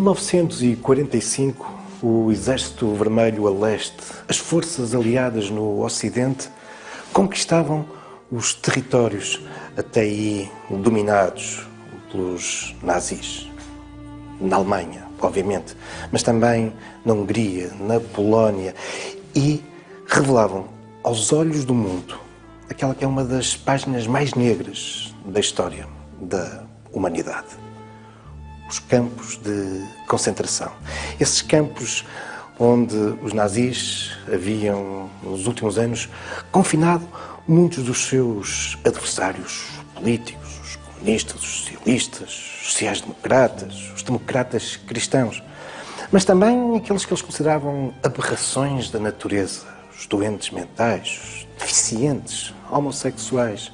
1945, o Exército Vermelho a leste, as forças aliadas no Ocidente, conquistavam os territórios até aí dominados pelos nazis. Na Alemanha, obviamente, mas também na Hungria, na Polónia, e revelavam aos olhos do mundo aquela que é uma das páginas mais negras da história da humanidade. Os campos de concentração. Esses campos onde os nazis haviam, nos últimos anos, confinado muitos dos seus adversários políticos, os comunistas, os socialistas, os sociais-democratas, os democratas cristãos, mas também aqueles que eles consideravam aberrações da natureza, os doentes mentais, os deficientes, homossexuais,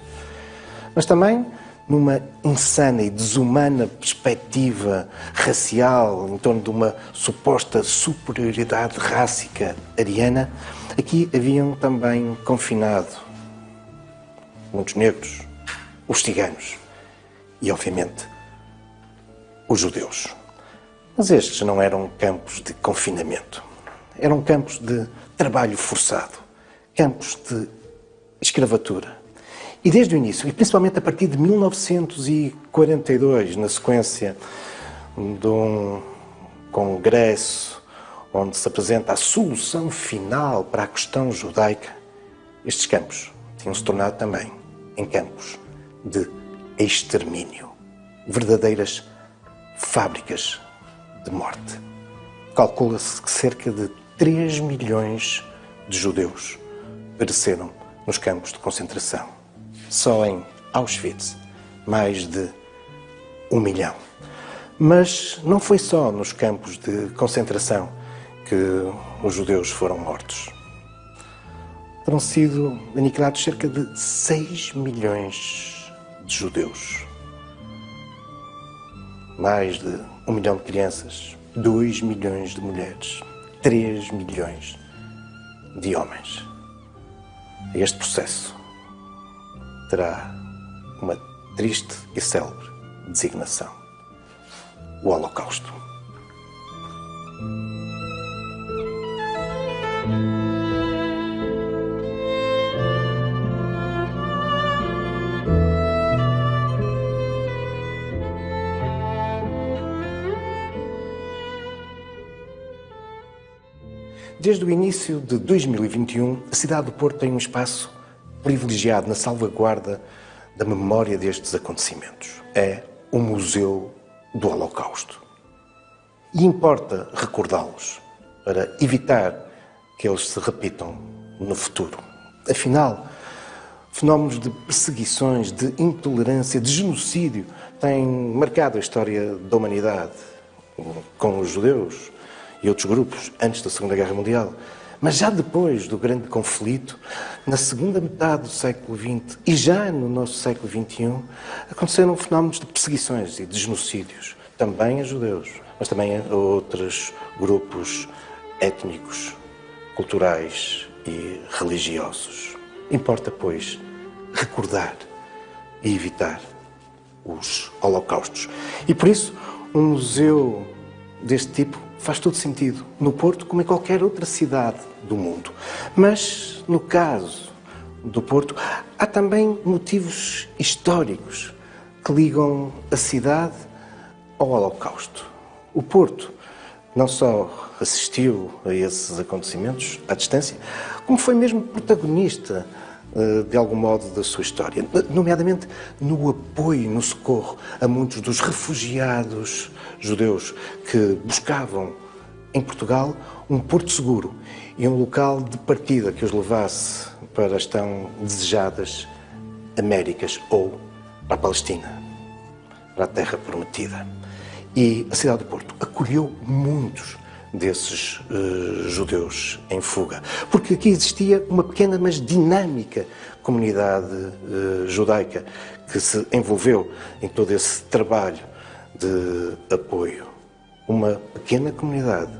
mas também numa insana e desumana perspectiva racial, em torno de uma suposta superioridade rássica ariana, aqui haviam também confinado muitos negros, os ciganos e, obviamente, os judeus. Mas estes não eram campos de confinamento, eram campos de trabalho forçado, campos de escravatura. E desde o início, e principalmente a partir de 1942, na sequência de um congresso onde se apresenta a solução final para a questão judaica, estes campos tinham-se tornado também em campos de extermínio, verdadeiras fábricas de morte. Calcula-se que cerca de 3 milhões de judeus pereceram nos campos de concentração. Só em Auschwitz, mais de 1 milhão. Mas não foi só nos campos de concentração que os judeus foram mortos. Terão sido aniquilados cerca de 6 milhões de judeus. Mais de 1 milhão de crianças, 2 milhões de mulheres, 3 milhões de homens. Este processo terá uma triste e célebre designação: o Holocausto. Desde o início de 2021, a cidade do Porto tem um espaço privilegiado na salvaguarda da memória destes acontecimentos. É o Museu do Holocausto. E importa recordá-los para evitar que eles se repitam no futuro. Afinal, fenómenos de perseguições, de intolerância, de genocídio têm marcado a história da humanidade, com os judeus e outros grupos antes da Segunda Guerra Mundial. Mas já depois do grande conflito, na segunda metade do século XX e já no nosso século XXI, aconteceram fenómenos de perseguições e de genocídios, também a judeus, mas também a outros grupos étnicos, culturais e religiosos. Importa, pois, recordar e evitar os holocaustos. E por isso, um museu deste tipo faz todo sentido no Porto, como em qualquer outra cidade do mundo. Mas, no caso do Porto, há também motivos históricos que ligam a cidade ao Holocausto. O Porto não só assistiu a esses acontecimentos à distância, como foi mesmo protagonista, de algum modo, da sua história, nomeadamente no apoio, no socorro a muitos dos refugiados judeus que buscavam em Portugal um porto seguro e um local de partida que os levasse para as tão desejadas Américas ou para a Palestina, para a Terra Prometida. E a cidade do Porto acolheu muitos desses judeus em fuga, porque aqui existia uma pequena, mas dinâmica comunidade judaica que se envolveu em todo esse trabalho de apoio. Uma pequena comunidade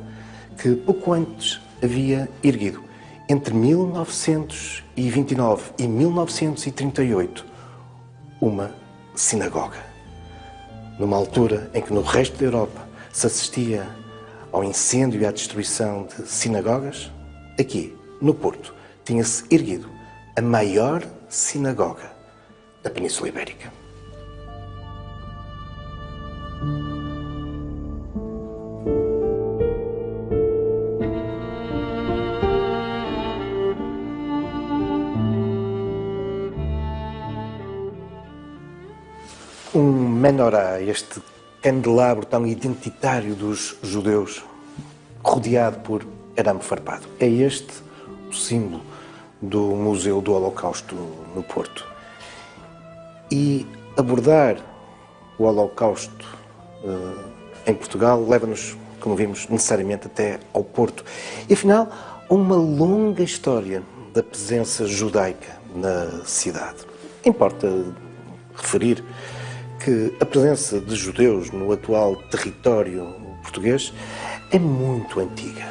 que pouco antes havia erguido, entre 1929 e 1938, uma sinagoga. Numa altura em que no resto da Europa se assistia ao incêndio e à destruição de sinagogas, aqui, no Porto, tinha-se erguido a maior sinagoga da Península Ibérica. Um menorá, este candelabro tão identitário dos judeus, rodeado por arame farpado. É este o símbolo do Museu do Holocausto no Porto. E abordar o Holocausto em Portugal leva-nos, como vimos, necessariamente até ao Porto. E afinal, há uma longa história da presença judaica na cidade. Importa referir que a presença de judeus no atual território português é muito antiga,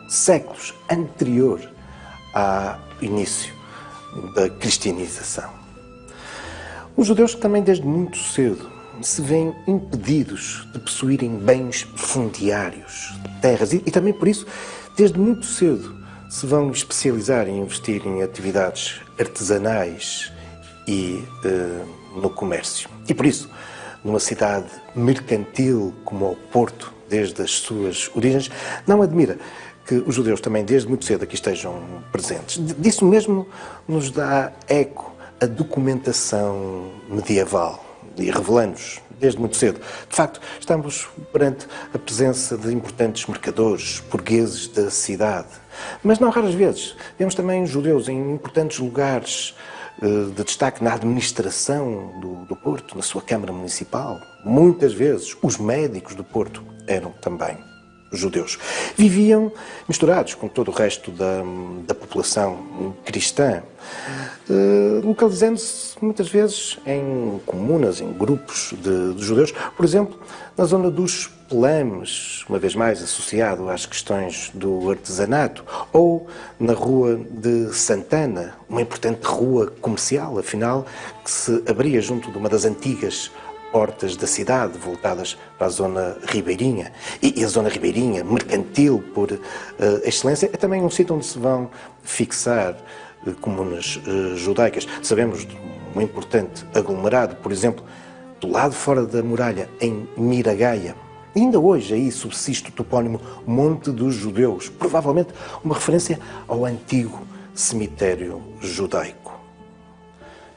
séculos anterior ao início da cristianização. Os judeus também desde muito cedo se veem impedidos de possuírem bens fundiários, terras, e também por isso, desde muito cedo, se vão especializar em investir em atividades artesanais e no comércio. E por isso, numa cidade mercantil como o Porto, desde as suas origens, não admira que os judeus também desde muito cedo aqui estejam presentes. Disso mesmo nos dá eco a documentação medieval e revelando-nos desde muito cedo. De facto, estamos perante a presença de importantes mercadores burgueses da cidade. Mas não raras vezes vemos também judeus em importantes lugares de destaque na administração do Porto, na sua Câmara Municipal. Muitas vezes os médicos do Porto eram também judeus. Viviam misturados com todo o resto da população cristã, localizando-se muitas vezes em comunas, em grupos de judeus, por exemplo, na zona dos Pelames, uma vez mais associado às questões do artesanato, ou na Rua de Santana, uma importante rua comercial, afinal, que se abria junto de uma das antigas portas da cidade, voltadas para a zona ribeirinha. E a zona ribeirinha, mercantil por excelência, é também um sítio onde se vão fixar comunas judaicas. Sabemos de um importante aglomerado, por exemplo, do lado fora da muralha, em Miragaia. E ainda hoje aí subsiste o topónimo Monte dos Judeus, provavelmente uma referência ao antigo cemitério judaico.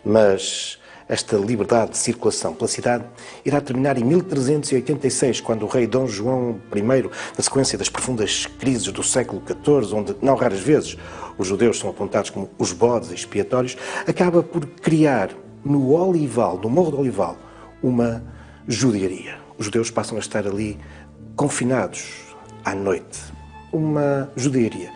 Mas esta liberdade de circulação pela cidade irá terminar em 1386, quando o rei Dom João I, na sequência das profundas crises do século XIV, onde não raras vezes os judeus são apontados como os bodes expiatórios, acaba por criar no Olival, no Morro do Olival, uma judiaria. Os judeus passam a estar ali confinados à noite. Uma judiaria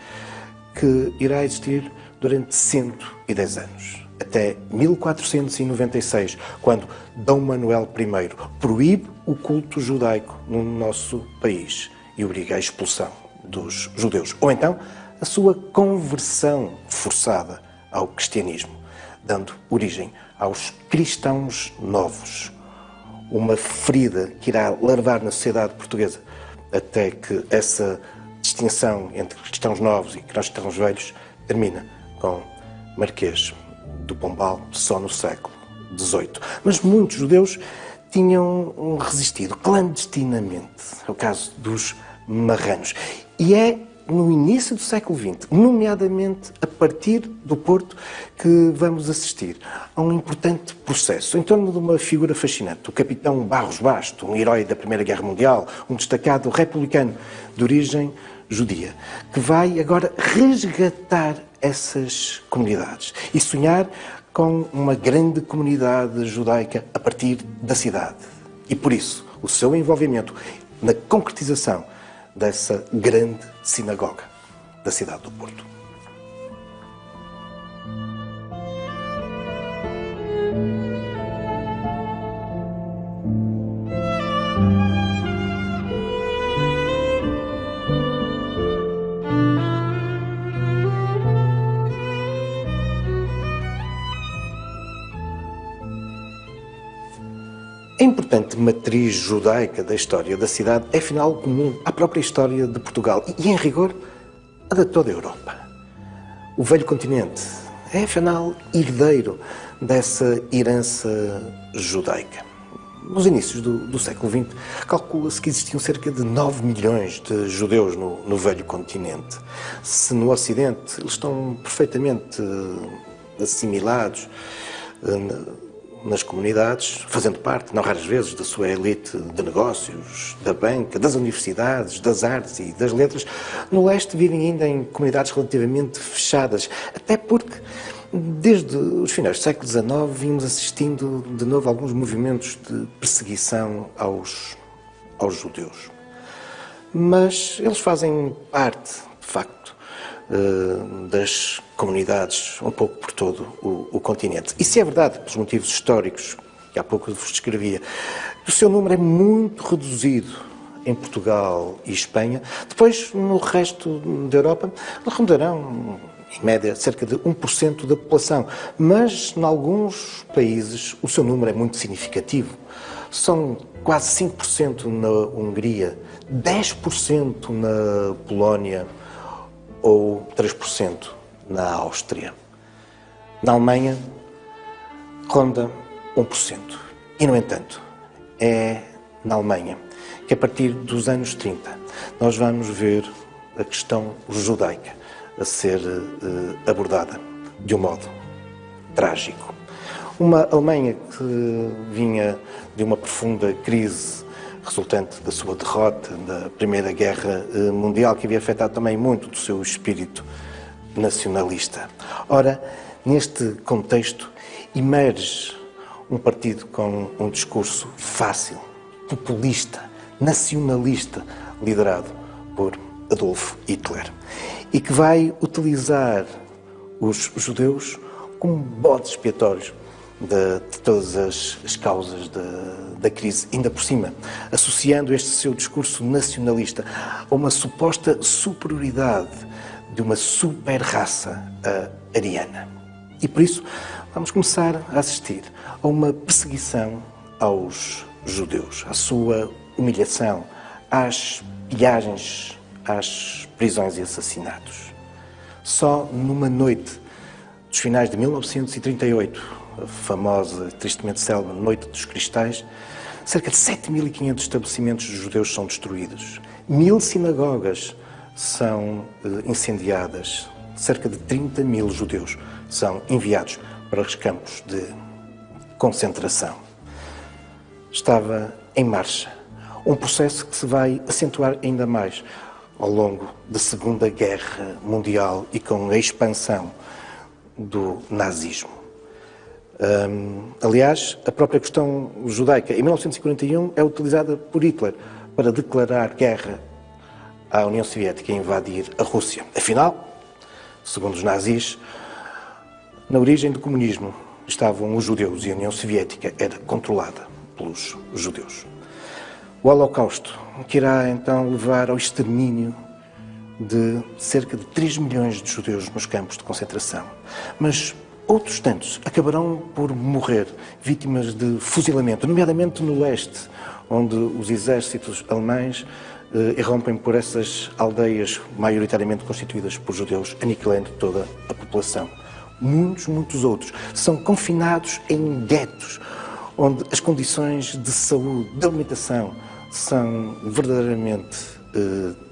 que irá existir durante 110 anos. Até 1496, quando Dom Manuel I proíbe o culto judaico no nosso país e obriga à expulsão dos judeus. Ou então, a sua conversão forçada ao cristianismo, dando origem aos cristãos novos. Uma ferida que irá larvar na sociedade portuguesa até que essa distinção entre cristãos novos e cristãos velhos termina com Marquês do Pombal só no século XVIII. Mas muitos judeus tinham resistido clandestinamente ao caso dos marranos. E é no início do século XX, nomeadamente a partir do Porto, que vamos assistir a um importante processo em torno de uma figura fascinante, o capitão Barros Basto, um herói da Primeira Guerra Mundial, um destacado republicano de origem judia, que vai agora resgatar essas comunidades e sonhar com uma grande comunidade judaica a partir da cidade. E por isso, o seu envolvimento na concretização dessa grande sinagoga da cidade do Porto. A importante matriz judaica da história da cidade é, afinal, comum à própria história de Portugal e, em rigor, a de toda a Europa. O velho continente é, afinal, herdeiro dessa herança judaica. Nos inícios do século XX, calcula-se que existiam cerca de 9 milhões de judeus no velho continente. Se no Ocidente eles estão perfeitamente assimilados nas comunidades, fazendo parte, não raras vezes, da sua elite de negócios, da banca, das universidades, das artes e das letras, no leste vivem ainda em comunidades relativamente fechadas, até porque, desde os finais do século XIX, vimos assistindo de novo a alguns movimentos de perseguição aos judeus. Mas eles fazem parte, de facto, das comunidades um pouco por todo o continente. E se é verdade, pelos motivos históricos que há pouco vos descrevia, o seu número é muito reduzido em Portugal e Espanha, depois no resto da Europa rondarão, em média, cerca de 1% da população, mas em alguns países o seu número é muito significativo. São quase 5% na Hungria, 10% na Polónia ou 3% na Áustria. Na Alemanha, ronda 1%. E, no entanto, é na Alemanha que, a partir dos anos 30, nós vamos ver a questão judaica a ser abordada de um modo trágico. Uma Alemanha que vinha de uma profunda crise resultante da sua derrota na Primeira Guerra Mundial, que havia afetado também muito do seu espírito nacionalista. Ora, neste contexto, emerge um partido com um discurso fácil, populista, nacionalista, liderado por Adolf Hitler, e que vai utilizar os judeus como bodes expiatórios de todas as causas da crise, ainda por cima, associando este seu discurso nacionalista a uma suposta superioridade de uma super-raça ariana. E por isso vamos começar a assistir a uma perseguição aos judeus, à sua humilhação, às pilhagens, às prisões e assassinatos. Só numa noite dos finais de 1938, a famosa, tristemente célebre Noite dos Cristais, cerca de 7.500 estabelecimentos judeus são destruídos, 1.000 sinagogas são incendiadas, cerca de 30.000 judeus são enviados para os campos de concentração. Estava em marcha um processo que se vai acentuar ainda mais ao longo da Segunda Guerra Mundial e com a expansão do nazismo. Aliás, a própria questão judaica, em 1941, é utilizada por Hitler para declarar guerra à União Soviética e invadir a Rússia. Afinal, segundo os nazis, na origem do comunismo estavam os judeus e a União Soviética era controlada pelos judeus. O Holocausto, que irá então levar ao extermínio de cerca de 3 milhões de judeus nos campos de concentração. Mas outros tantos acabarão por morrer, vítimas de fuzilamento, nomeadamente no leste, onde os exércitos alemães irrompem por essas aldeias maioritariamente constituídas por judeus, aniquilando toda a população. Muitos outros são confinados em guetos, onde as condições de saúde, de alimentação, são verdadeiramente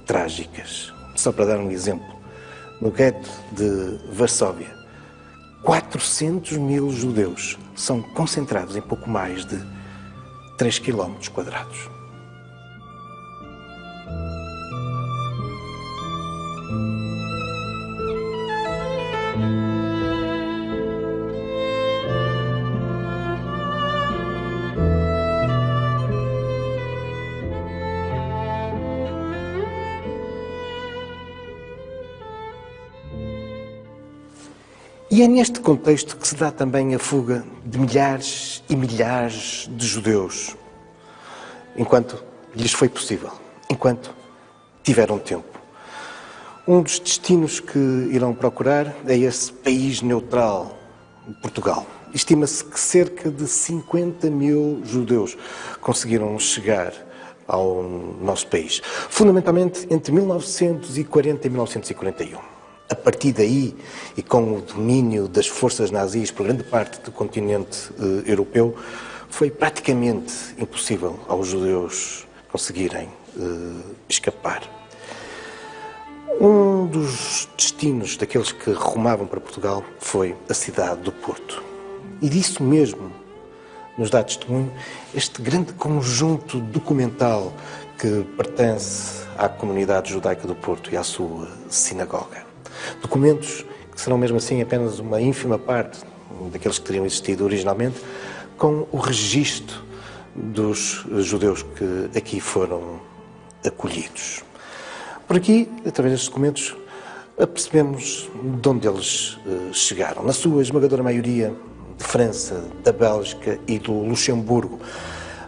trágicas. Só para dar um exemplo, no gueto de Varsóvia, 400.000 judeus são concentrados em pouco mais de 3 quilómetros quadrados. E é neste contexto que se dá também a fuga de milhares e milhares de judeus, enquanto lhes foi possível, enquanto tiveram tempo. Um dos destinos que irão procurar é esse país neutral, Portugal. Estima-se que cerca de 50 mil judeus conseguiram chegar ao nosso país, fundamentalmente entre 1940 e 1941. A partir daí, e com o domínio das forças nazis por grande parte do continente europeu, foi praticamente impossível aos judeus conseguirem escapar. Um dos destinos daqueles que rumavam para Portugal foi a cidade do Porto. E disso mesmo nos dá testemunho este grande conjunto documental que pertence à comunidade judaica do Porto e à sua sinagoga. Documentos que serão mesmo assim apenas uma ínfima parte daqueles que teriam existido originalmente, com o registro dos judeus que aqui foram acolhidos. Por aqui, através destes documentos, apercebemos de onde eles chegaram. Na sua esmagadora maioria, de França, da Bélgica e do Luxemburgo.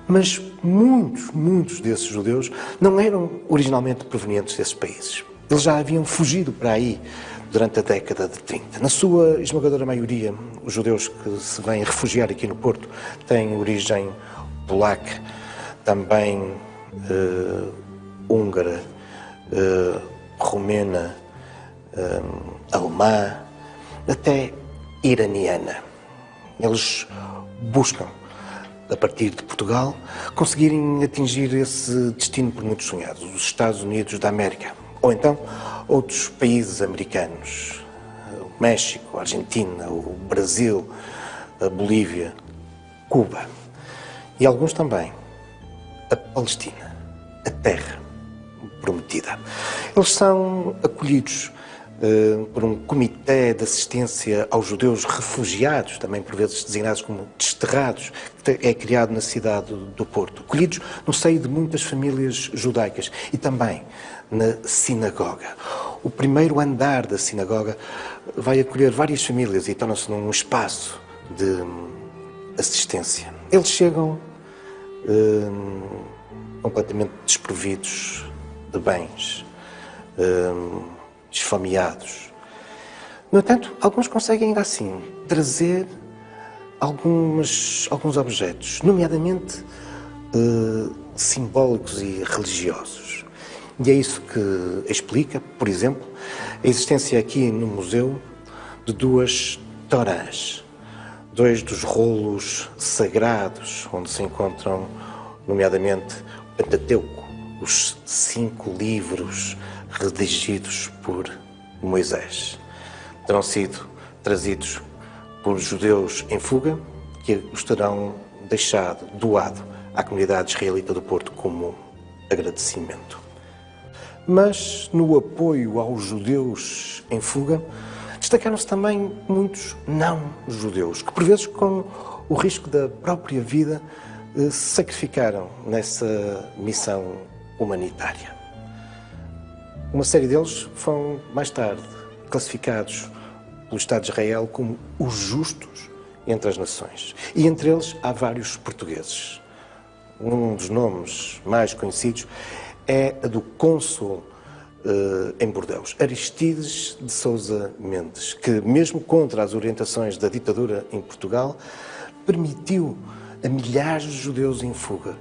Mas muitos desses judeus não eram originalmente provenientes desses países. Eles já haviam fugido para aí durante a década de 30. Na sua esmagadora maioria, os judeus que se vêm refugiar aqui no Porto têm origem polaca, também húngara, romena, alemã, até iraniana. Eles buscam, a partir de Portugal, conseguirem atingir esse destino por muitos sonhados, os Estados Unidos da América, ou então outros países americanos, o México, a Argentina, o Brasil, a Bolívia, Cuba e alguns também a Palestina, a terra prometida. Eles são acolhidos por um comitê de assistência aos judeus refugiados, também por vezes designados como desterrados, que é criado na cidade do Porto, acolhidos no seio de muitas famílias judaicas e também na sinagoga. O primeiro andar da sinagoga vai acolher várias famílias e torna-se num espaço de assistência. Eles chegam completamente desprovidos de bens, esfomeados. No entanto, alguns conseguem ainda assim trazer alguns objetos, nomeadamente simbólicos e religiosos. E é isso que explica, por exemplo, a existência aqui no museu de duas Torás, dois dos rolos sagrados, onde se encontram, nomeadamente, o Pentateuco, os 5 livros redigidos por Moisés. Terão sido trazidos por judeus em fuga, que os terão doado à comunidade israelita do Porto como agradecimento. Mas no apoio aos judeus em fuga, destacaram-se também muitos não-judeus, que por vezes com o risco da própria vida se sacrificaram nessa missão humanitária. Uma série deles foram mais tarde classificados pelo Estado de Israel como os justos entre as nações. E entre eles há vários portugueses. Um dos nomes mais conhecidos é a do cônsul em Bordeus, Aristides de Sousa Mendes, que, mesmo contra as orientações da ditadura em Portugal, permitiu a milhares de judeus em fuga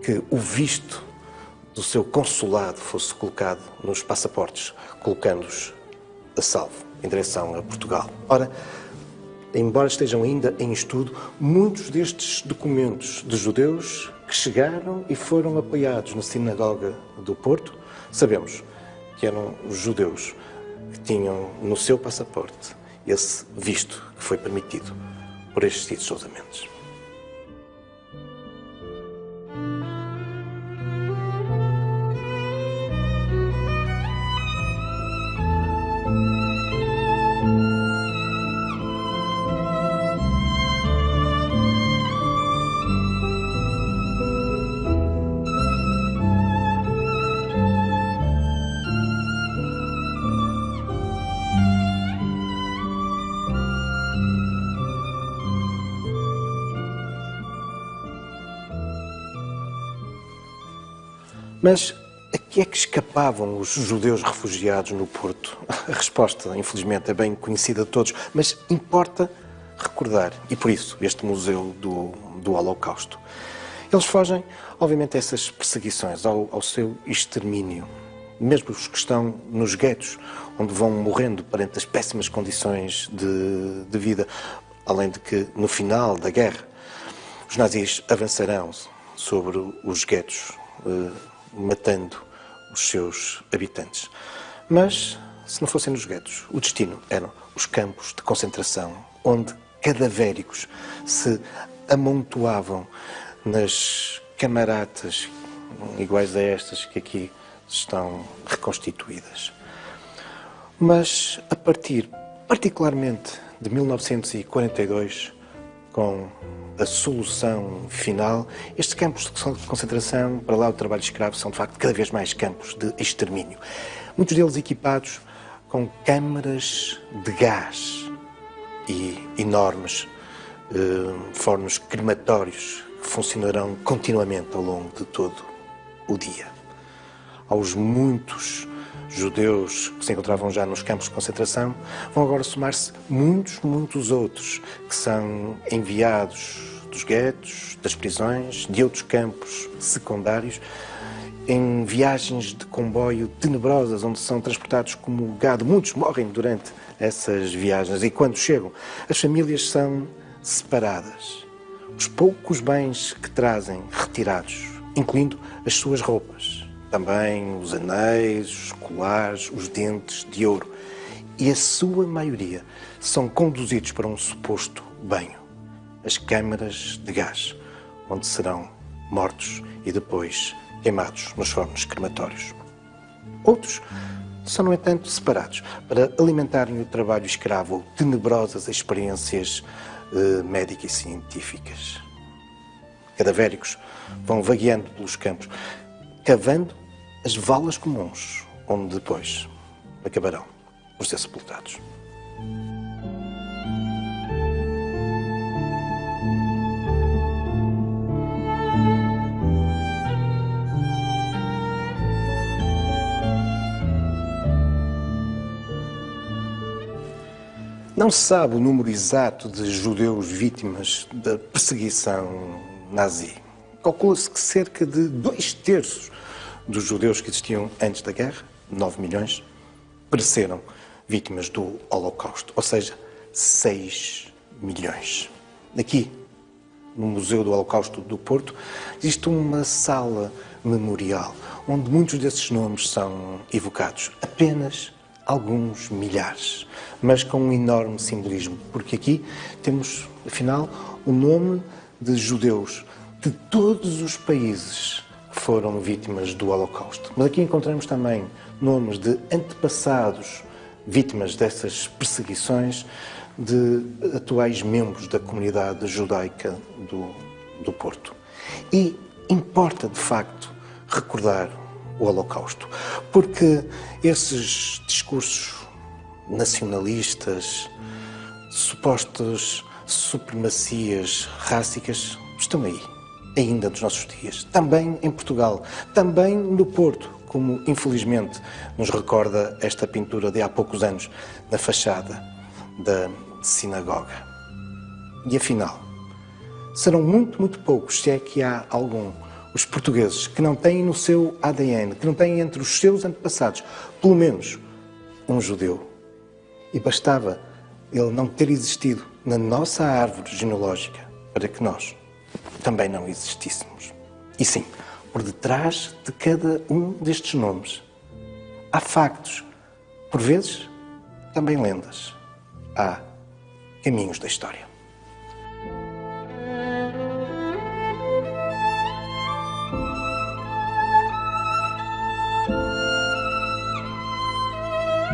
que o visto do seu consulado fosse colocado nos passaportes, colocando-os a salvo, em direção a Portugal. Ora, embora estejam ainda em estudo, muitos destes documentos de judeus que chegaram e foram apoiados na sinagoga do Porto, sabemos que eram os judeus que tinham no seu passaporte esse visto que foi permitido por Aristides Sousa Mendes. Mas a que é que escapavam os judeus refugiados no Porto? A resposta, infelizmente, é bem conhecida de todos, mas importa recordar, e por isso este Museu do Holocausto. Eles fogem, obviamente, a essas perseguições, ao seu extermínio. Mesmo os que estão nos guetos, onde vão morrendo perante as péssimas condições de vida, além de que, no final da guerra, os nazis avançarão sobre os guetos, matando os seus habitantes. Mas, se não fossem nos guetos, o destino eram os campos de concentração, onde cadavéricos se amontoavam nas camaratas iguais a estas que aqui estão reconstituídas. Mas a partir, particularmente, de 1942, com a solução final, estes campos de concentração, para lá do trabalho escravo, são de facto cada vez mais campos de extermínio. Muitos deles equipados com câmaras de gás e enormes fornos crematórios que funcionarão continuamente ao longo de todo o dia. Aos muitos judeus que se encontravam já nos campos de concentração, vão agora somar-se muitos outros que são enviados dos guetos, das prisões, de outros campos secundários, em viagens de comboio tenebrosas, onde são transportados como gado. Muitos morrem durante essas viagens e quando chegam, as famílias são separadas. Os poucos bens que trazem retirados, incluindo as suas roupas, também os anéis, os colares, os dentes de ouro. E a sua maioria são conduzidos para um suposto banho, as câmaras de gás, onde serão mortos e depois queimados nos fornos crematórios. Outros são, no entanto, separados para alimentarem o trabalho escravo ou tenebrosas experiências médicas e científicas. Cadavéricos vão vagueando pelos campos, cavando as valas comuns, onde depois acabarão por ser sepultados. Não se sabe o número exato de judeus vítimas da perseguição nazi. Calcula-se que cerca de 2/3 dos judeus que existiam antes da guerra, 9 milhões, pereceram vítimas do Holocausto, ou seja, 6 milhões. Aqui, no Museu do Holocausto do Porto, existe uma sala memorial, onde muitos desses nomes são evocados, apenas alguns milhares, mas com um enorme simbolismo, porque aqui temos, afinal, o nome de judeus de todos os países que foram vítimas do Holocausto. Mas aqui encontramos também nomes de antepassados vítimas dessas perseguições, de atuais membros da comunidade judaica do Porto. E importa, de facto, recordar o Holocausto, porque esses discursos nacionalistas, supostas supremacias rássicas, estão aí, ainda nos nossos dias. Também em Portugal, também no Porto, como infelizmente nos recorda esta pintura de há poucos anos na fachada da sinagoga. E afinal, serão muito poucos, se é que há algum, os portugueses que não têm no seu ADN, que não têm entre os seus antepassados, pelo menos um judeu. E bastava ele não ter existido na nossa árvore genealógica para que nós também não existíssemos. E sim, por detrás de cada um destes nomes há factos, por vezes também lendas. Há caminhos da história.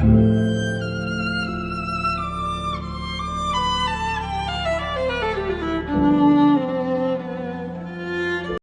Thank you.